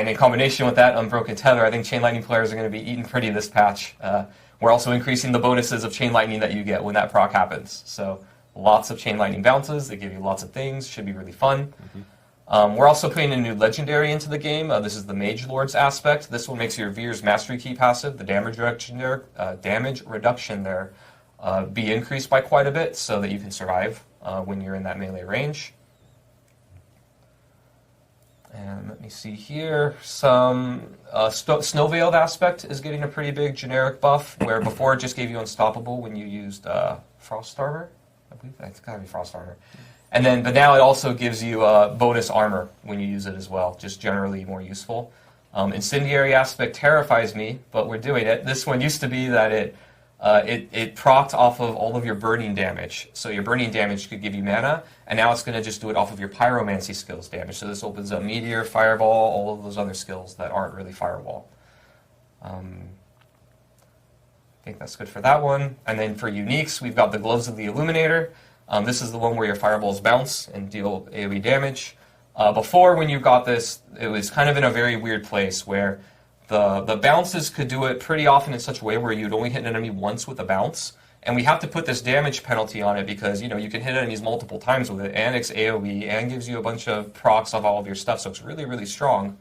And in combination with that Unbroken Tether, I think Chain Lightning players are going to be eating pretty this patch. We're also increasing the bonuses of Chain Lightning that you get when that proc happens. So lots of Chain Lightning bounces. They give you lots of things. Should be really fun. We're also putting a new legendary into the game. This is the Mage Lord's aspect. This one makes your Veer's Mastery Key passive, the damage reduction there, be increased by quite a bit so that you can survive when you're in that melee range. And let me see here. Some Snow Veiled aspect is getting a pretty big generic buff, where before it just gave you Unstoppable when you used Frost Armor. I believe that's gotta be Frost Armor. But now it also gives you bonus armor when you use it as well, just generally more useful. Incendiary aspect terrifies me, but we're doing it. This one used to be that it procced off of all of your burning damage. So your burning damage could give you mana, and now it's going to just do it off of your pyromancy skills damage. So this opens up Meteor, Fireball, all of those other skills that aren't really Firewall. I think that's good for that one. And then for uniques, we've got the Gloves of the Illuminator. This is the one where your fireballs bounce and deal AoE damage. Before, when you got this, it was kind of in a very weird place where the bounces could do it pretty often in such a way where you'd only hit an enemy once with a bounce. And we have to put this damage penalty on it because, you can hit enemies multiple times with it, and it's AoE, and gives you a bunch of procs of all of your stuff, so it's really, really strong.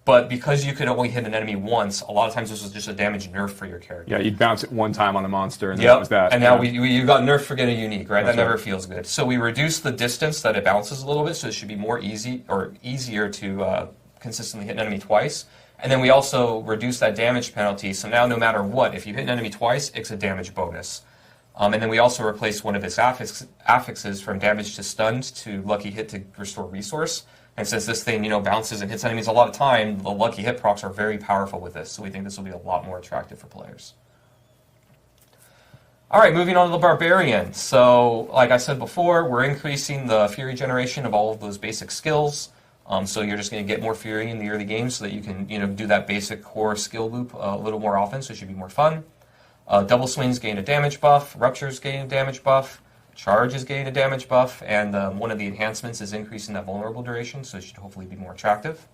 But because you could only hit an enemy once, a lot of times this was just a damage nerf for your character. Yeah, you'd bounce it one time on the monster, and that was that. And now you got nerfed for getting unique, right? That never feels good. So we reduced the distance that it bounces a little bit, so it should be more easier to consistently hit an enemy twice. And then we also reduced that damage penalty, so now no matter what, if you hit an enemy twice, it's a damage bonus. And then we also replaced one of its affixes from damage to stunned to lucky hit to restore resource. And since this thing, bounces and hits enemies a lot of time, the lucky hit procs are very powerful with this, so we think this will be a lot more attractive for players. Alright, moving on to the Barbarian. So, like I said before, we're increasing the Fury generation of all of those basic skills. So you're just going to get more Fury in the early game so that you can, do that basic core skill loop a little more often, so it should be more fun. Double Swings gain a damage buff, Ruptures gain a damage buff, Charge is gain a damage buff, and one of the enhancements is increasing that vulnerable duration, so it should hopefully be more attractive.